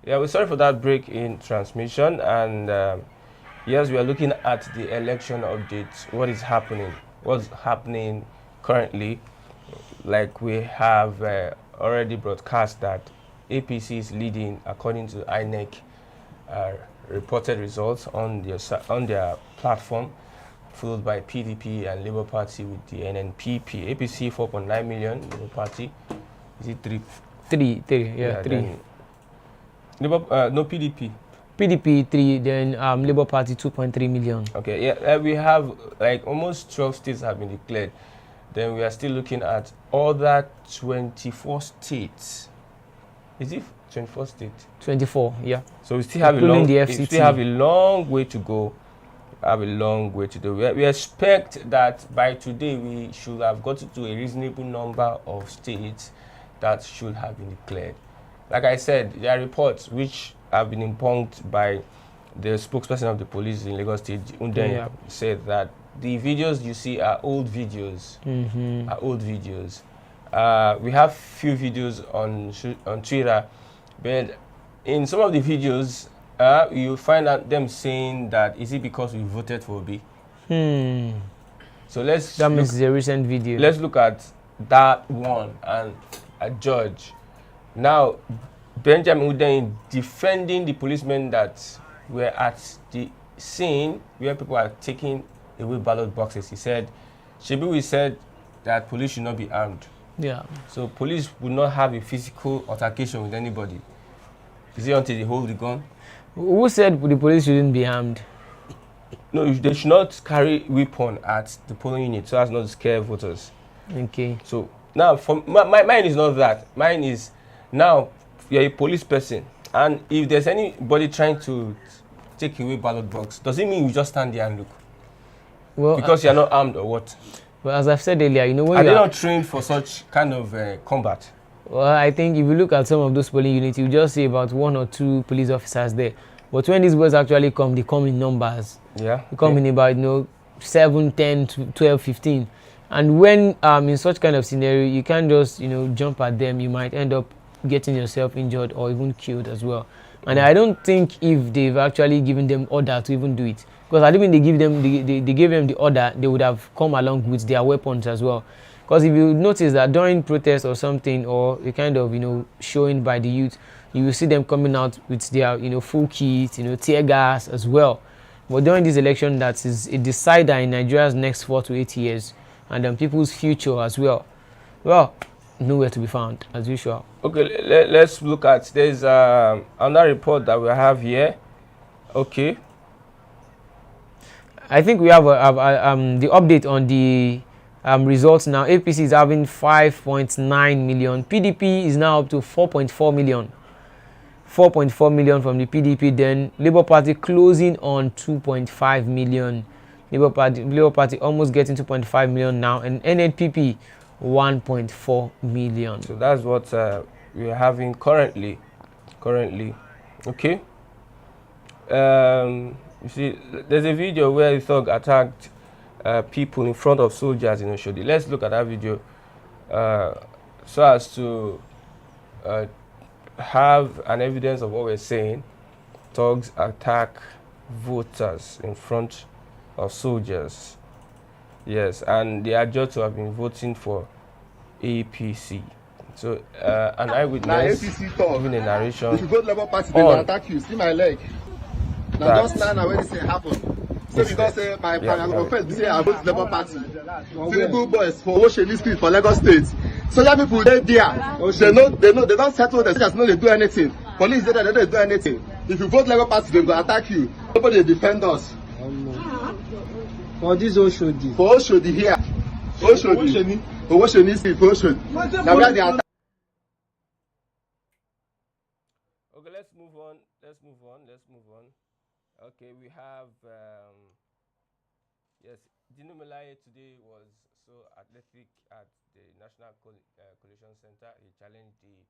Yeah, we're sorry for that break in transmission. And yes, we are looking at the election updates. What is happening? What's happening currently? Like we have already broadcast that APC is leading according to inec uh, reported results on on their platform, followed by PDP and Labour Party with the NNPP. APC 4.9 million, Labour Party is it 3? Three, Yeah, 3. then Labour, no, PDP. PDP 3, then Labour Party 2.3 million. Okay, yeah, we have like almost 12 states have been declared. Then we are still looking at other 24 states. Is it 24 states? 24, yeah. So we still have including the we FCT. still have a long way to go. Have a long way to do. We expect that by today we should have gotten to a reasonable number of states that should have been declared. Like I said, there are reports which have been debunked by the spokesperson of the police in Lagos State, Unden, said that the videos you see are old videos. Are old videos. We have few videos on Twitter, but in some of the videos, you find out them saying that is it because we voted for Obi? So that means it's a recent video. Let's look at that one and judge. Now, Benjamin Uden defending the policemen that were at the scene where people are taking away ballot boxes. He said, Shebi, we said that police should not be armed. Yeah. So police would not have a physical altercation with anybody. Is it until they hold the gun? Who said the police shouldn't be armed? No, they should not carry weapon at the polling unit so as not to scare voters. Okay. So now, for mine is not that. Mine is now you're a police person, and if there's anybody trying to take away ballot box, does it mean you just stand there and look? Well, because you're not armed or what? Well, as I've said earlier, you know, when are they not trained for such kind of combat? Well, I think if you look at some of those polling units, you just see about 1 or 2 police officers there. But when these boys actually come, they come in numbers. Yeah. They come in about 7, 10, 12, 15. And when in such kind of scenario, you can't just jump at them. You might end up getting yourself injured or even killed as well. And I don't think if they've actually given them order to even do it, because I don't think they gave them the order, they would have come along with their weapons as well. Because if you notice that during protests or something, or a kind of showing by the youth, you will see them coming out with their full kit, tear gas as well. But during this election, that is a decider in Nigeria's next 4 to 8 years, and people's future as well. Well, nowhere to be found as usual. Okay, let's look at there's another report that we have here. Okay. I think we have the update on the results now. APC is having 5.9 million. PDP is now up to 4.4 million. 4.4 million from the PDP. Then Labour Party closing on 2.5 million. Labour Party almost getting 2.5 million now, and NNPP 1.4 million. So that's what we are having currently. Okay. You see, there's a video where a thug attacked people in front of soldiers in Oshodi. Let's look at that video so as to have an evidence of what we're saying. Thugs attack voters in front of soldiers. Yes, and they are judged to have been voting for APC. So an eyewitness giving a narration. If you vote Labour Party, they will attack you. See my leg. Now just now when this thing happen. So because my offense say I vote Labour Party. Tinubu boys for Oshodi Street for Lagos State. So that people they there. They don't settle the soldiers, no they do anything. Police they don't do anything. If you vote Labour Party, they will attack you. Nobody defend us. For this Oshodi. For Oshodi here. Oshodi Street for Oshodi. Now where they attack. Okay, let's move on. Okay, we have yes, Dino Melaye today was so athletic at the National Coalition Center. He challenged the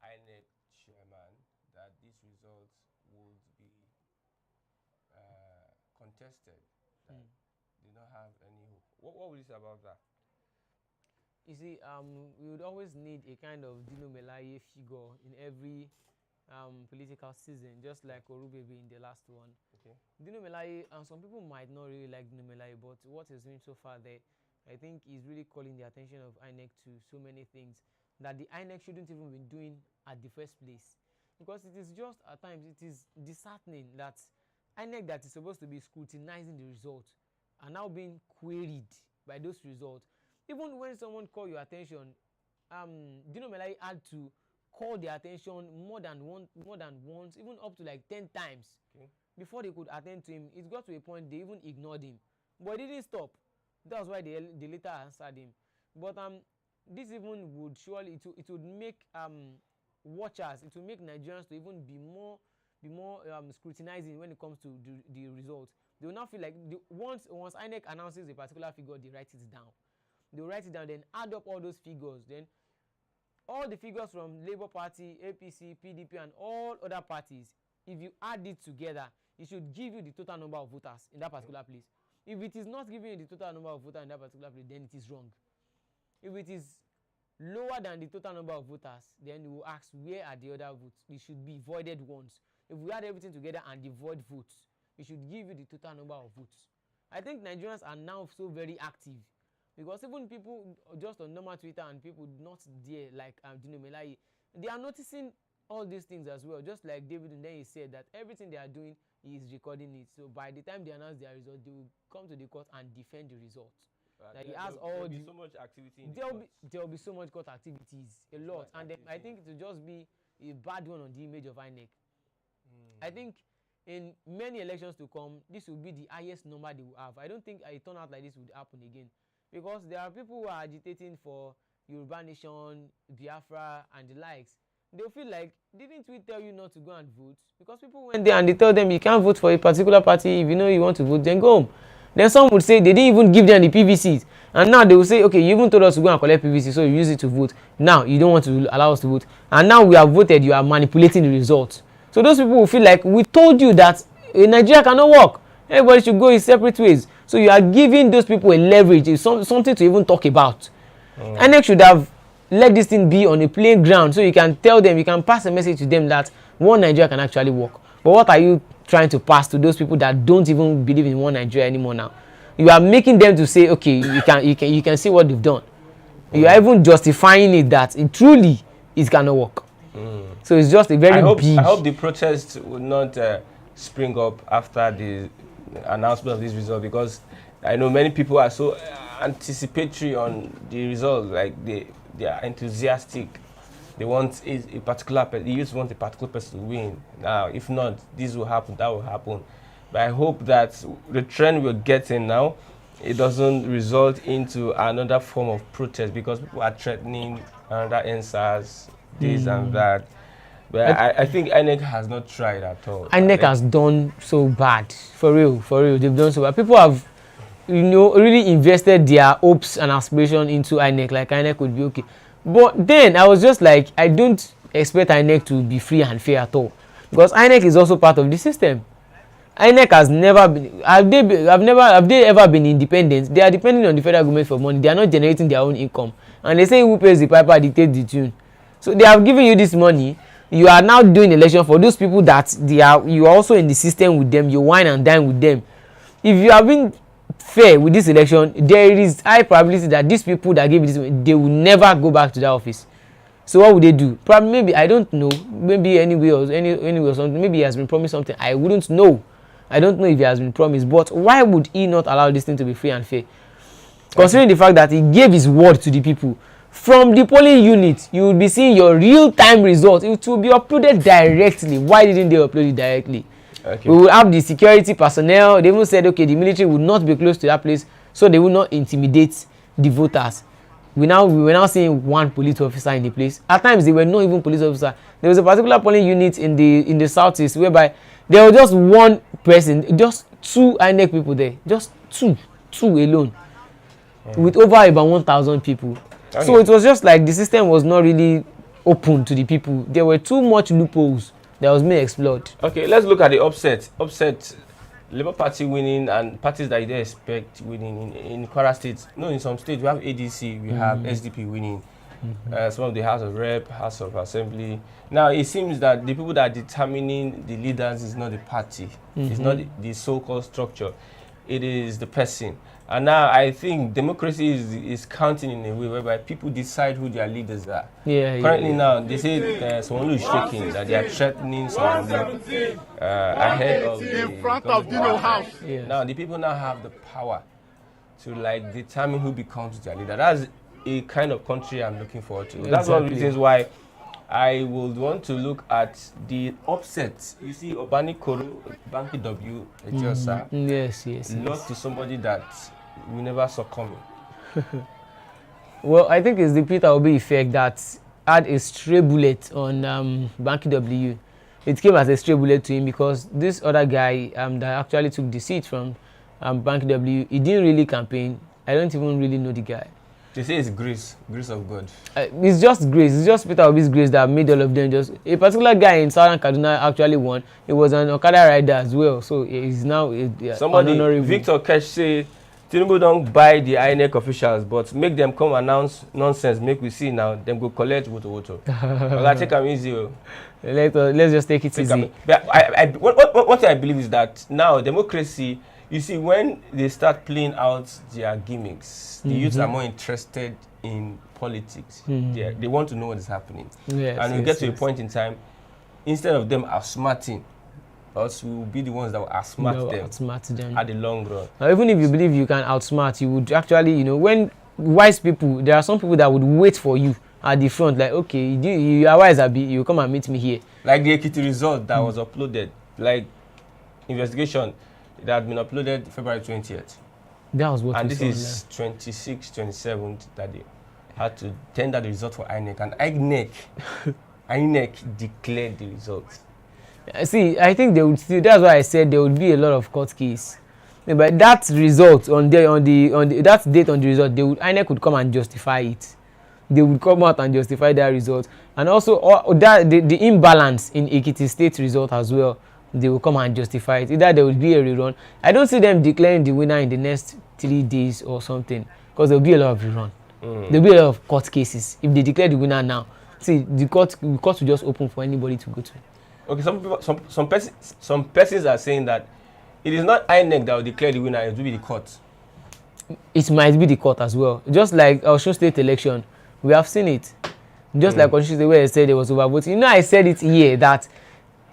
INEC chairman that these results would be contested. They don't have any hope. What will you say about that? You see, we would always need a kind of Dino Melaye figure in political season, just like Orubaby in the last one. Okay. Dino Melaye, and some people might not really like Dino Melaye, but what he's doing so far there, I think is really calling the attention of INEC to so many things that the INEC shouldn't even be doing at the first place. Because it is just, at times, it is disheartening that INEC that is supposed to be scrutinizing the results are now being queried by those results. Even when someone call your attention, Dino Melaye had to call their attention more than once, even up to like 10 times before they could attend to him. It got to a point they even ignored him, but it didn't stop. That's why they later answered him. But this even would surely it would make watchers, it will make Nigerians to even be more scrutinizing when it comes to the results. They will now feel like once INEC announces a particular figure, they write it down. They will write it down, then add up all those figures. Then all the figures from Labour Party, APC, PDP, and all other parties, if you add it together, it should give you the total number of voters in that particular place. If it is not giving you the total number of voters in that particular place, then it is wrong. If it is lower than the total number of voters, then we will ask where are the other votes. It should be voided ones. If we add everything together and the void votes, it should give you the total number of votes. I think Nigerians are now so very active, because even people just on normal Twitter and people not there like Dino Melaye, they are noticing all these things as well. Just like David, and then he said that everything they are doing, he is recording it. So by the time they announce their results, they will come to the court and defend the results. Like he has all there'll be so much activity in there'll be so much court activities, a lot, and then I think it will just be a bad one on the image of INEC. I think in many elections to come, this will be the highest number they will have. I don't think a turnout like this would happen again, because there are people who are agitating for Yoruba Nation, Biafra, and the likes. They'll feel like, didn't we tell you not to go and vote? Because people went there and they tell them you can't vote for a particular party. If you know you want to vote, then go home. Then some would say they didn't even give them the PVCs. And now they will say, okay, you even told us to go and collect PVC, so you use it to vote. Now you don't want to allow us to vote. And now we have voted, you are manipulating the results. So those people will feel like, we told you that Nigeria cannot work. Everybody should go in separate ways. So you are giving those people a leverage, something to even talk about. INEC should have let this thing be on a plain ground, so you can tell them, you can pass a message to them that one Nigeria can actually work. But what are you trying to pass to those people that don't even believe in one Nigeria anymore now? You are making them to say, okay, you can see what they've done. You are even justifying it that it truly cannot work. So it's just a very big. I hope the protest will not spring up after the announcement of this result, because I know many people are so anticipatory on the result, like they are enthusiastic. They want a particular person. They just want a particular person to win. Now, if not, this will happen, that will happen. But I hope that the trend we're getting now, it doesn't result into another form of protest, because people are threatening another answers, this and that. But I think INEC has not tried at all. INEC has done so bad, for real. They've done so bad. People have, really invested their hopes and aspiration into INEC, like INEC would be okay. But then I was just like, I don't expect INEC to be free and fair at all, because INEC is also part of the system. INEC has never been, have they ever been independent? They are depending on the federal government for money. They are not generating their own income, and they say who pays the piper dictates the tune. So they have given you this money. You are now doing election for those people that you are also in the system with them. You wine and dine with them. If you have been fair with this election, there is high probability that these people that gave this, they will never go back to that office. So what would they do? Probably, maybe, I don't know, maybe anyway or something. Maybe he has been promised something. I wouldn't know. I don't know if he has been promised. But why would he not allow this thing to be free and fair? Considering the fact that he gave his word to the people. From the polling unit, you will be seeing your real-time results. It will be uploaded directly. Why didn't they upload it directly? Okay. We will have the security personnel. They even said, okay, the military will not be close to that place, so they will not intimidate the voters. We were now seeing one police officer in the place. At times, they were not even police officer. There was a particular polling unit in the southeast whereby there was just one person, just two INEC people there, just two alone, with over about 1,000 people. Okay. So it was just like the system was not really open to the people. There were too much loopholes that was being explored. Okay, let's look at the upset. Labour Party winning and parties that you don't expect winning in Kwara State. No, in some states we have ADC, we have SDP winning. some of the House of Rep, House of Assembly. Now it seems that the people that are determining the leaders is not the party, it's not the so-called structure, it is the person. And now I think democracy is counting in a way whereby people decide who their leaders are. Currently now, they say someone who is shaking, that they are threatening someone ahead of in front of Dino House. Now the people now have the power to like determine who becomes their leader. That's a kind of country I'm looking forward to. That's one of the reasons why I would want to look at the upsets. You see, Obani Koro, Banky W, Ejosa, lost to somebody that we never saw coming. Well, I think it's the Peter Obi effect that had a stray bullet on Banky W. It came as a stray bullet to him because this other guy that actually took the seat from Banky W, he didn't really campaign. I don't even really know the guy. They say it's grace of God. It's just grace. It's just Peter Obi's grace that made all of them just. A particular guy in Southern Kaduna actually won. He was an Okada rider as well, so he's now somebody. Victor Kesh say Tinubu don't buy the INEC officials, but make them come announce nonsense. Make we see now. Them go collect voto. I take them easy. Let's just take it easy. What I believe is that now democracy. You see, when they start playing out their gimmicks, the youths are more interested in politics. They want to know what is happening. And we get to a point in time, instead of them outsmarting us, we will be the ones that will outsmart them at the long run. Now, even if you believe you can outsmart, you would actually, when wise people, there are some people that would wait for you at the front, like, okay, you are wise, Abi, you come and meet me here. Like the Ekiti result that was uploaded, like investigation, that had been uploaded February 20th. That was what. And this is 26th, 27th that they had to tender the result for INEC. And INEC declared the results. See, I think they would still. That's why I said there would be a lot of court case. But that result on that date on the result, INEC would come and justify it. They would come out and justify that result, and also the imbalance in Ekiti State result as well. They will come and justify it. Either there will be a rerun. I don't see them declaring the winner in the next 3 days or something, because there will be a lot of rerun. There will be a lot of court cases. If they declare the winner now, see, the court will just open for anybody to go to. Okay, some persons are saying that it is not INEC that will declare the winner, it will be the court. It might be the court as well. Just like Osun State election, we have seen it. Just like Osun State, where I said there was overvoting. I said it here that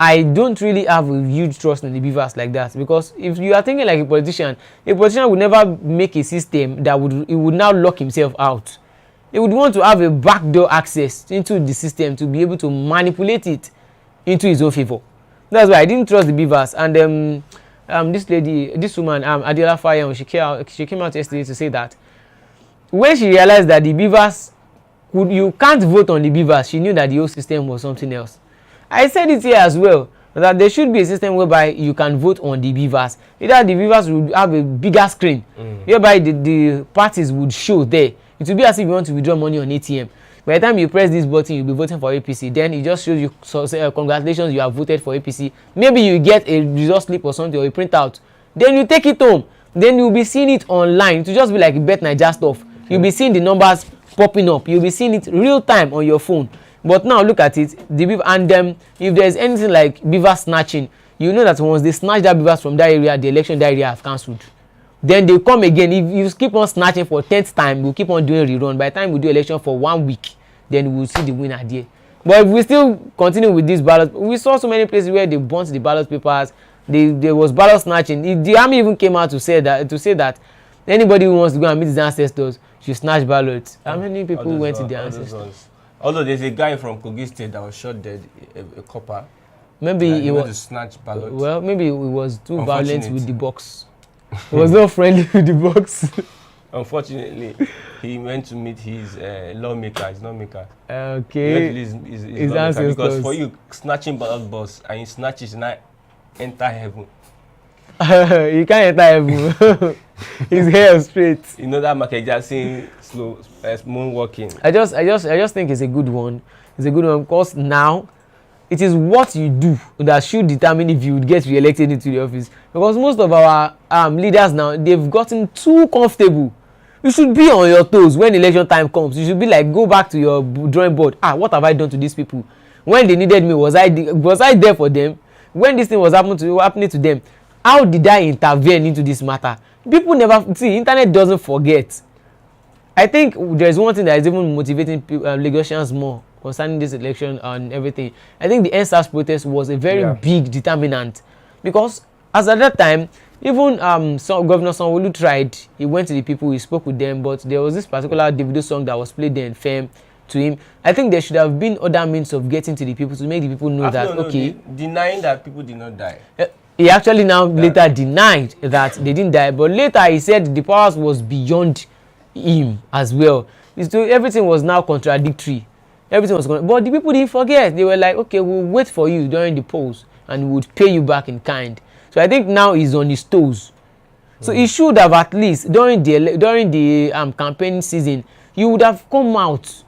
I don't really have a huge trust in the Beavers like that, because if you are thinking like a politician would never make a system that would now lock himself out. He would want to have a backdoor access into the system to be able to manipulate it into his own favor. That's why I didn't trust the Beavers. And this woman, Adela Fayon, she came out yesterday to say that when she realized that the Beavers you can't vote on the Beavers, she knew that the whole system was something else. I said it here as well, that there should be a system whereby you can vote on the Beavers. Either the Beavers would have a bigger screen, whereby the parties would show there. It would be as if you want to withdraw money on ATM. By the time you press this button, you'll be voting for APC. Then it just shows you, congratulations, you have voted for APC. Maybe you get a result slip or something, or a printout. Then you take it home. Then you'll be seeing it online. It will just be like Bet Naija stuff. You'll be seeing the numbers popping up. You'll be seeing it real time on your phone. But now look at it, if there's anything like beaver snatching, you know that once they snatch that beavers from that area, the election that area have cancelled. Then they come again. If you keep on snatching for 10th time, we'll keep on doing rerun. By the time we do election for 1 week, then we'll see the winner there. But if we still continue with this ballot, we saw so many places where they burnt the ballot papers. There was ballot snatching. The army even came out to say that anybody who wants to go and meet his ancestors should snatch ballots. How many people went to their ancestors? Although there's a guy from Kogi State that was shot dead, a copper. Maybe he was to snatch ballots. Well, maybe it was too violent with the box. He was not friendly with the box. Unfortunately, he went to meet his lawmaker, his lawmaker. Okay. His lawmaker, because for you snatching ballot box and you snatch it, not enter heaven. You can't enter heaven. His hair straight. You know that Michael Jackson slow moonwalking. I just think it's a good one. It's a good one because now it is what you do that should determine if you would get re-elected into the office. Because most of our leaders now, they've gotten too comfortable You should be on your toes when election time comes. You should be like, go back to your drawing board. What have I done to these people? When they needed me, was I there for them? When this thing was happening to them, how did I intervene into this matter? People never see. Internet doesn't forget. I think there's one thing that is even motivating Lagosians more concerning this election and everything. I think the NSAS protest was a very big determinant, because as at that time, even Governor Sanwo-Olu tried. He went to the people, he spoke with them, but there was this particular Davido song that was played then, Fame, to him. I think there should have been other means of getting to the people to make the people know that, okay. Denying that people did not die. He actually now later denied that they didn't die, but later he said the powers was beyond him as well. So everything was now contradictory. Everything was but the people didn't forget. They were like, okay, we'll wait for you during the polls and we would pay you back in kind. So I think now he's on his toes. So he should have, at least during the campaign season, you would have come out.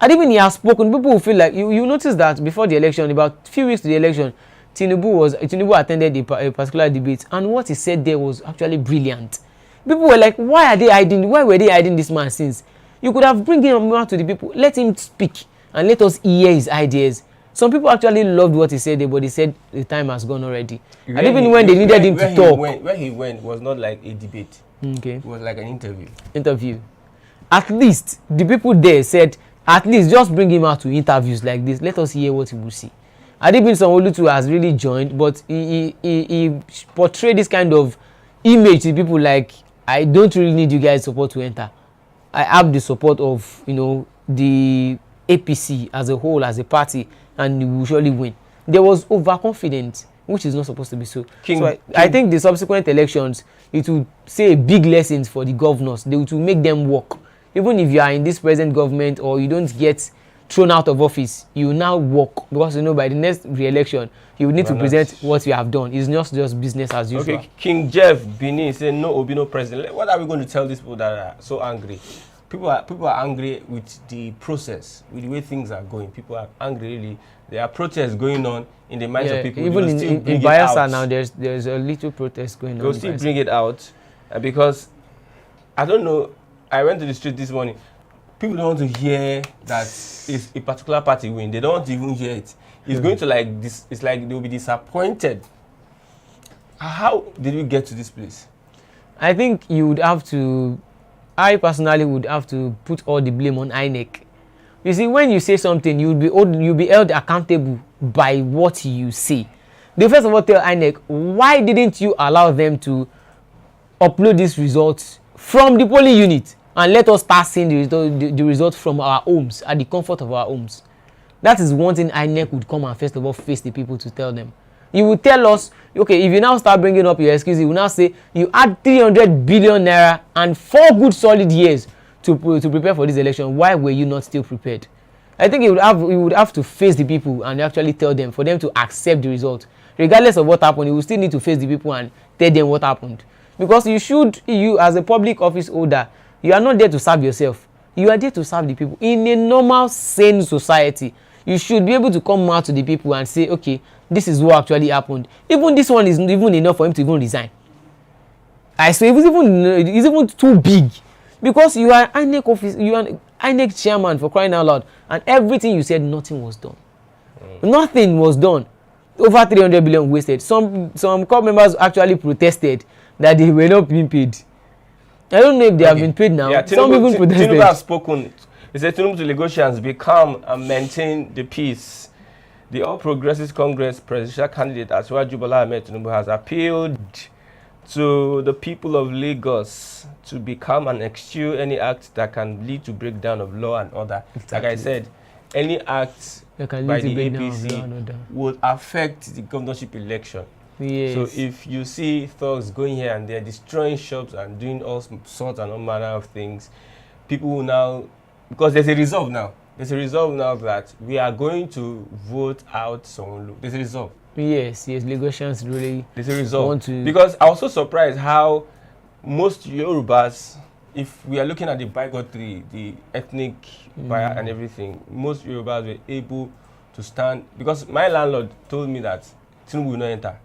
And even he has spoken, people will feel like you notice that before the election, about a few weeks to the election, Tinubu attended a particular debate, and what he said there was actually brilliant. People were like, why were they hiding this man since? You could have bring him out to the people, let him speak and let us hear his ideas. Some people actually loved what he said there, but he said the time has gone already. And even when they needed him to talk. Where he went was not like a debate. Okay. It was like an interview. At least the people there said, at least just bring him out to interviews like this. Let us hear what he will see. Adibin Sanwo-Olu has really joined, but he portrayed this kind of image to people like, I don't really need you guys' support to enter. I have the support of, the APC as a whole, as a party, and we will surely win. There was overconfidence, which is not supposed to be so. I think the subsequent elections, it will say a big lessons for the governors. They will make them work. Even if you are in this present government or you don't get thrown out of office, you now work, because by the next re-election you will need to present what you have done. It's not just business as usual. Okay, King Jeff Benin said no Obi, no president. What are we going to tell these people that are so angry? People are angry with the process, with the way things are going. People are angry, really. There are protests going on in the minds of people. Even in Bayelsa now, there's a little protest going on. They'll still bring it out, because I don't know. I went to the street this morning. People don't want to hear that it's a particular party win. They don't even hear it. It's going to like this. It's like they'll be disappointed. How did we get to this place? I think I personally would have to put all the blame on INEC. You see, when you say something, you'll be held accountable by what you say. They first of all tell INEC, why didn't you allow them to upload these results from the polling unit and let us start seeing the results from our homes, at the comfort of our homes? That is one thing INEC would come and first of all face the people to tell them. You will tell us, okay, if you now start bringing up your excuses, you will now say you had 300 billion naira and 4 good solid years to prepare for this election. Why were you not still prepared? I think you would have to face the people and actually tell them, for them to accept the result. Regardless of what happened, you will still need to face the people and tell them what happened. Because you as a public office holder, you are not there to serve yourself. You are there to serve the people. In a normal, sane society, you should be able to come out to the people and say, okay, this is what actually happened. Even this one is even enough for him to even resign. I say it's even too big, because you are INEC office, you are INEC chairman, for crying out loud, and everything you said, nothing was done. Nothing was done. Over 300 billion wasted. Some corps members actually protested that they were not being paid. I don't know if they have been paid now. Yeah, some even protested. Tinubu has spoken. He said, Tinubu to Lagosians, be calm and maintain the peace. The All Progressives Congress presidential candidate Asiwaju Bola Ahmed Tinubu has appealed to the people of Lagos to be calm and eschew any act that can lead to breakdown of law and order. Exactly. Like I said, any act by the APC would affect the governorship election. Yes. So if you see thugs going here and there, destroying shops and doing all sorts and all manner of things, people will now, because there's a resolve now. There's a resolve now that we are going to vote out someone. There's a resolve. Yes, Lagosians really there's a resolve. Want to. Because I was so surprised how most Yorubas, if we are looking at the bigotry, the ethnic bias and everything, most Yorubas were able to stand. Because my landlord told me that Tinubu will not enter.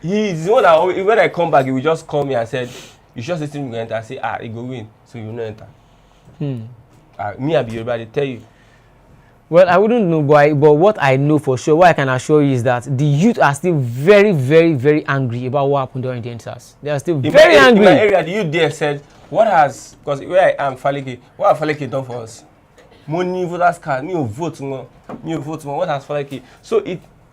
He's the one that when I come back, he will just call me and said, you sure say Tinubu go enter, say he go win, so you no enter. Me I be Yoruba, they tell you. Well, I wouldn't know, but what I know for sure, what I can assure you is that the youth are still very, very, very angry about what happened during the endsars. They are still very angry. In my area, the youth there said, what has, because where I am, Faleke, what has Faleke done for us? Money, voters card, me vote more, what has Faleke? So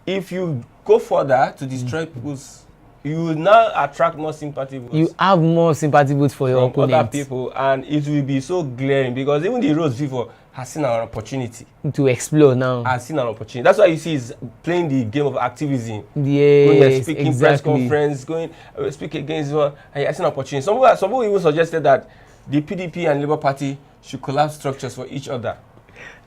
if you go further to destroy people's, you will now attract more sympathy votes. You have more sympathy votes for your opponents. Other people, and it will be so glaring because even the roads before has seen an opportunity to explore now. Has seen an opportunity. That's why you see he's playing the game of activism. Yes, going and speaking exactly. Press conference, going speak against one, and he has seen an opportunity. Some people even suggested that the PDP and Labour Party should collapse structures for each other.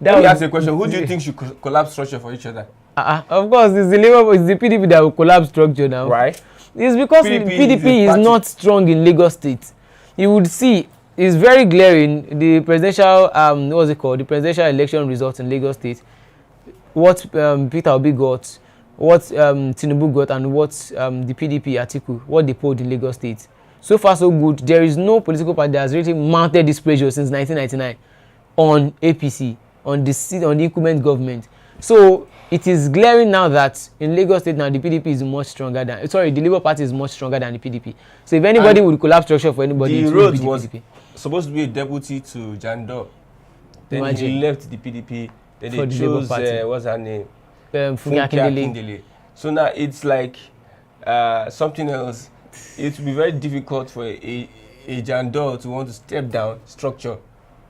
Let me ask you a question: who do you think should collapse structure for each other? Of course, it's the PDP that will collapse structure now. Right. It's because PDP is not strong in Lagos State. You would see it's very glaring. The presidential what's it called? The presidential election results in Lagos State. What Peter Obi got, what Tinubu got, and what the PDP Atiku, what they polled in Lagos State. So far, so good. There is no political party that has really mounted this pressure since 1999 on APC, on the incumbent government. So it is glaring now that in Lagos State now the PDP is much stronger than, the Labour Party is much stronger than the PDP. So if anybody would collapse structure for anybody, the it road would be the was PDP. Supposed to be a deputy to Jandor. Then Imagine. he left the PDP. Then For they the Labour chose Party. what's her name? Funke Akindele. So now it's like something else. It will be very difficult for a Jandor to want to step down structure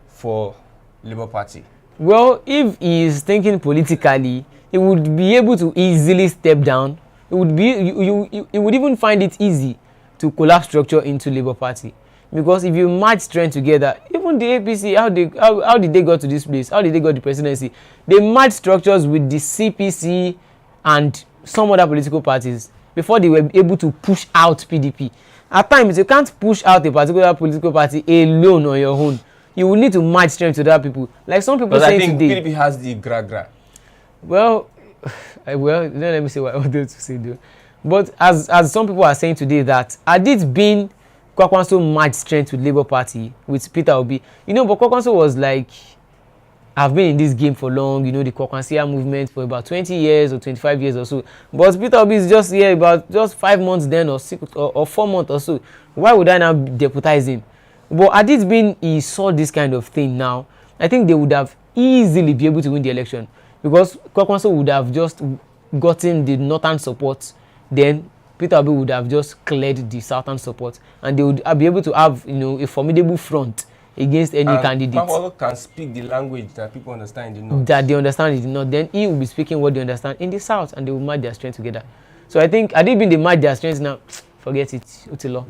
for Labour Party. Well, if he is thinking politically, he would be able to easily step down. It would be you would even find it easy to collapse structure into Labour Party, because if you merge strength together, even the APC, how did they go to this place? How did they go to the presidency? They merged structures with the CPC and some other political parties before they were able to push out PDP. At times, you can't push out a particular political party alone on your own. You will need to match strength to other people. Like some people say today. But I think PDP has the gra-gra. Well, don't let me say what I wanted to say though. But as some people are saying today that had it been Kwakwanso matched strength with Labour Party, with Peter Obi, but Kwakwanso was like, I've been in this game for long, the Kwakwansia movement for about 20 years or 25 years or so. But Peter Obi is just here about just 5 months then or 6 or 4 months or so. Why would I now deputize him? But had it been he saw this kind of thing now, I think they would have easily be able to win the election, because Kwakwanso would have just gotten the northern support, then Peter Obi would have just cleared the southern support, and they would be able to have a formidable front against any candidate. Kwakwanso can speak the language that people understand in the north. That they understand in the north, then he will be speaking what they understand in the south, and they will match their strength together. So I think had it been they match their strength now, forget it. Utilo.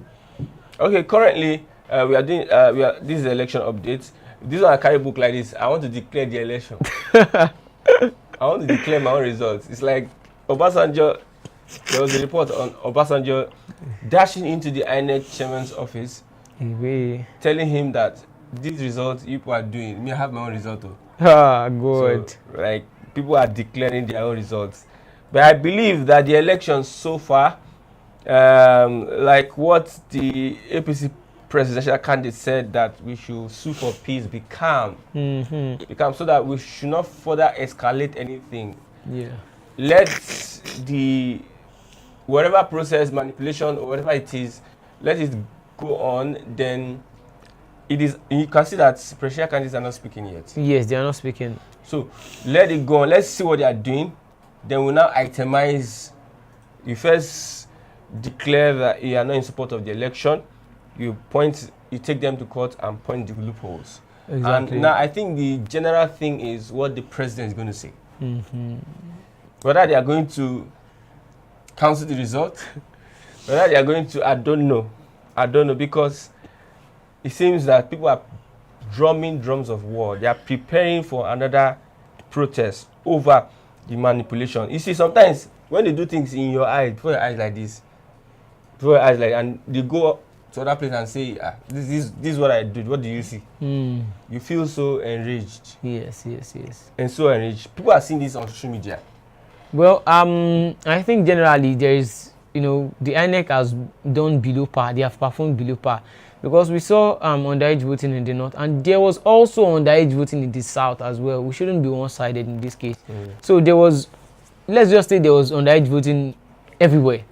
Okay, currently we are doing this is election updates. This one I carry a book like this. I want to declare the election. I want to declare my own results. It's like Obasanjo. There was a report on Obasanjo dashing into the INEC chairman's office, telling him that these results you people are doing, me I have my own result too. Good. So, like people are declaring their own results. But I believe that the elections so far, like what the APC presidential candidate said, that we should sue for peace, be calm, so that we should not further escalate anything. Yeah. Let the whatever process, manipulation or whatever it is, let it go on. Then it is. You can see that presidential candidates are not speaking yet. Yes, they are not speaking. So let it go on. Let's see what they are doing. Then we'll now itemize. You first declare that you are not in support of the election. You take them to court and point the loopholes. Exactly. And now I think the general thing is what the president is going to say. Whether they are going to cancel the result, whether they are going to, I don't know, because it seems that people are drumming drums of war. They are preparing for another protest over the manipulation. You see, sometimes when they do things in your eyes, before your eyes like this, and they go to other place and say, this is what I did. What do you see? You feel so enraged. Yes. And so enraged. People are seeing this on social media. Well, I think generally there is the INEC has done below par. They have performed below par, because we saw underage voting in the north, and there was also underage voting in the south as well. We shouldn't be one-sided in this case. So there was, let's just say there was underage voting everywhere.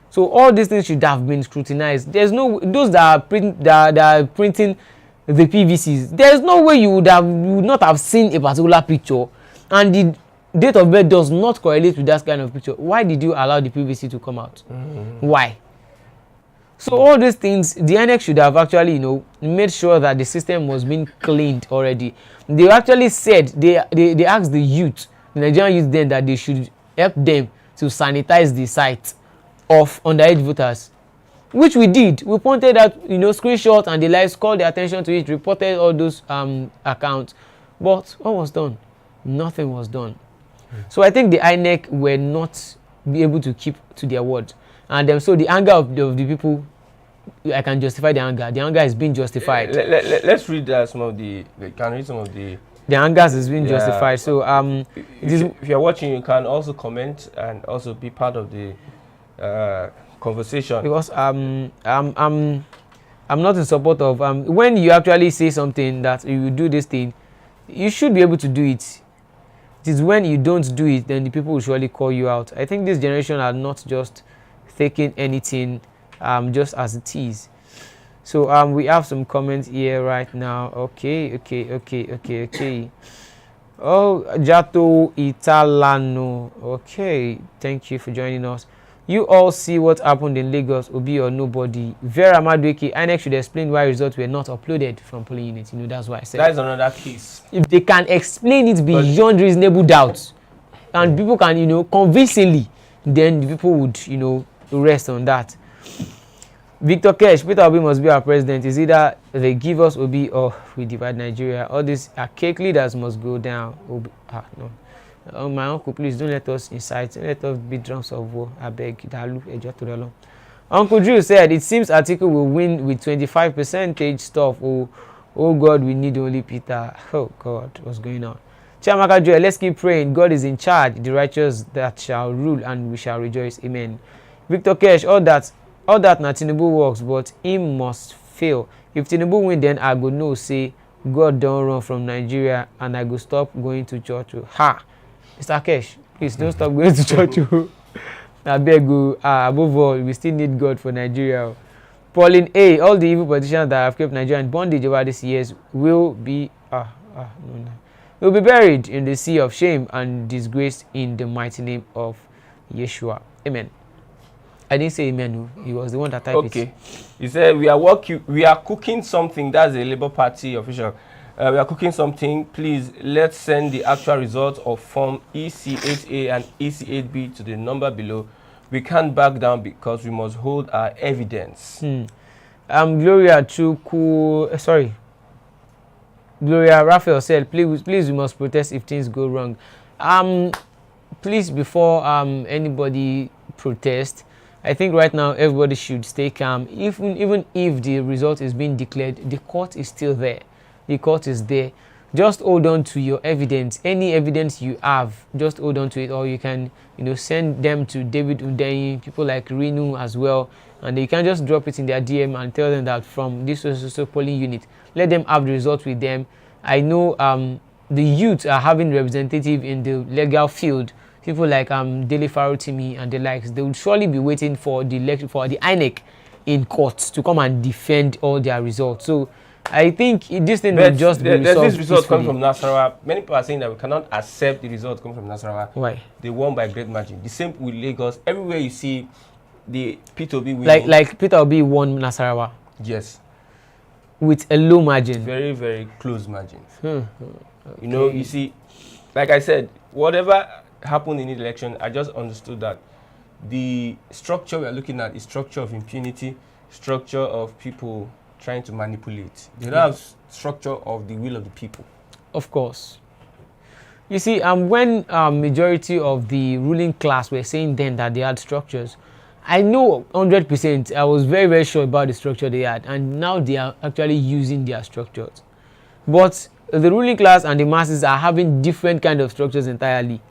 So all these things should have been scrutinized. There's no, those that are printing the PVCs, there's no way you would not have seen a particular picture, and the date of birth does not correlate with that kind of picture. Why did you allow the PVC to come out? Why? So all these things, the INEC should have actually, made sure that the system was being cleaned already. They actually said, they asked the youth, the Nigerian youth then, that they should help them to sanitize the site of underage voters, which we did. We pointed out, screenshots and the likes, called the attention to it, reported all those accounts. But what was done? Nothing was done. So I think the INEC were not be able to keep to their word. And so the anger of the people, I can justify the anger. The anger is being justified. Let's read some of the. Can read some of the. The anger is being justified. So if you're watching, you can also comment and also be part of the conversation. Because I'm not in support of when you actually say something that you do this thing, you should be able to do it. It is when you don't do it, then the people will surely call you out. I think this generation are not just taking anything just as it is. So we have some comments here right now. Okay. Oh, Jato Italano. Okay, thank you for joining us. You all see what happened in Lagos, Obi or nobody. Vera Madweki, INEC should explain why results were not uploaded from polling units. That's why I said. That is another case. If they can explain it beyond reasonable doubt, and people can, convincingly, then the people would, rest on that. Victor Kesh, Peter Obi must be our president. Is either they give us Obi or we divide Nigeria. All these archaic leaders must go down. Obi, no. My uncle, please don't let us incite. Don't let us be drums of war. I beg. Uncle Drew said, it seems Atiku will win with 25% stuff. Oh God, we need only Peter. Oh God, what's going on? Chiamaka Joy, let's keep praying. God is in charge. The righteous that shall rule, and we shall rejoice. Amen. Victor Kesh, all that na Tinubu works, but he must fail. If Tinubu win, then I go know say God don't run from Nigeria, and I go stop going to church. Ha! Mr. Kesh, please don't stop going to church. I beg you, above all, we still need God for Nigeria. Pauline A, all the evil politicians that have kept Nigeria in bondage over these years will be buried in the sea of shame and disgrace in the mighty name of Yeshua. Amen. I didn't say amen. He was the one that typed it. Okay. He said we are cooking something. That's a Labour Party official. We are cooking something. Please, let's send the actual results of Form EC8A and EC8B to the number below. We can't back down because we must hold our evidence. Gloria Raphael said, please, we must protest if things go wrong. Please, before anybody protest, I think right now everybody should stay calm. Even if the result is being declared, the court is still there. The court is there. Just hold on to your evidence. Any evidence you have, just hold on to it, or you can, send them to David Udeyi, people like Renu as well, and you can just drop it in their DM and tell them that from this polling unit, let them have the result with them. I know the youth are having representative in the legal field. People like Dele Farotimi and the likes, they will surely be waiting for the INEC in court to come and defend all their results. So I think this thing will just be resolved. This result comes from Nasarawa. Many people are saying that we cannot accept the result coming from Nasarawa. Why? They won by great margin. The same with Lagos. Everywhere you see the Peter Obi winning. Like Peter Obi won Nasarawa. Yes. With a low margin. Very, very close margin. Okay. You see, like I said, whatever happened in the election, I just understood that the structure we are looking at is structure of impunity, structure of people trying to manipulate. They don't have structure of the will of the people. Of course. You see, when majority of the ruling class were saying then that they had structures, I know 100%, I was very, very sure about the structure they had, and now they are actually using their structures. But the ruling class and the masses are having different kind of structures entirely.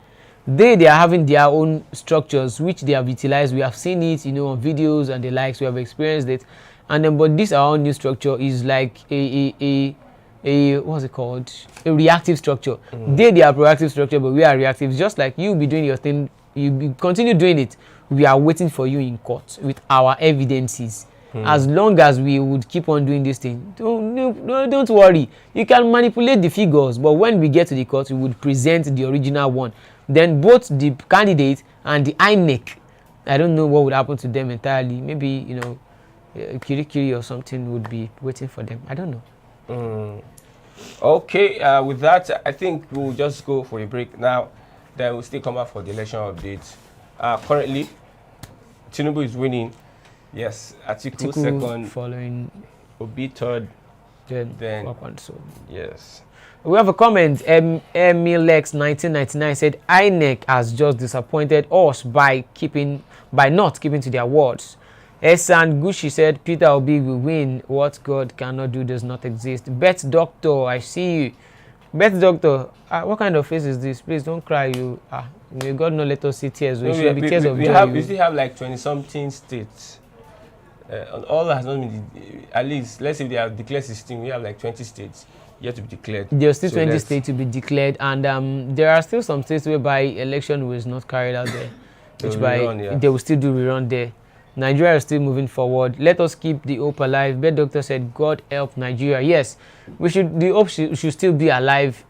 They are having their own structures which they have utilized. We have seen it, you know, on videos and the likes. We have experienced it, and then but this our own new structure is like a what's it called, a reactive structure. They are proactive structure, but we are reactive. Just like you be doing your thing, you be continue doing it, we are waiting for you in court with our evidences. As long as we would keep on doing this thing, don't worry, you can manipulate the figures, but when we get to the court we would present the original one. Then both the candidate and the inec, I don't know what would happen to them entirely. Maybe, you know, Kirikiri or something would be waiting for them. I don't know. Okay, with that, I think we'll just go for a break now. Then we'll still come back for the election updates. Currently, Tinubu is winning. Yes, Atiku second, following Obi third, then so. Yes. We have a comment. Emilex 1999 said INEC has just disappointed us by not keeping to their words. Esan Gushi said Peter Obi will win. What God cannot do does not exist. Bet Doctor, I see you. Bet Doctor, what kind of face is this? Please don't cry. You may God not let us see tears. We should be tears of joy. We still have like 20-something states. All has not been, at least, let's say they have declared 16, we have like 20 states yet to be declared. There are still 20 states to be declared, and there are still some states whereby election was not carried out there, which they will still do rerun there. Nigeria is still moving forward. Let us keep the hope alive. Bed Doctor said, God help Nigeria. Yes, we should. The hope should still be alive.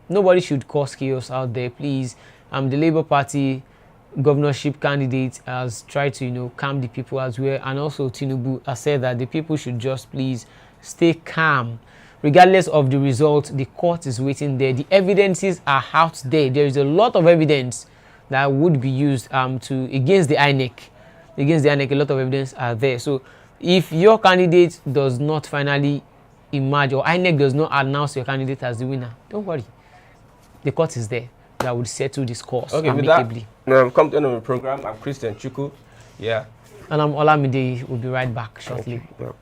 Nobody should cause chaos out there, please. The Labour Party governorship candidate has tried to, you know, calm the people as well, and also Tinubu has said that the people should just please stay calm. Regardless of the result, the court is waiting there. The evidences are out there. There is a lot of evidence that would be used against the INEC. Against the INEC, a lot of evidence are there. So if your candidate does not finally emerge, or INEC does not announce your candidate as the winner, don't worry. The court is there that would settle this cause amicably. We've come to the end of the program. I'm Christian Chuku. Yeah. And I'm Olamide. We'll be right back shortly. Yep.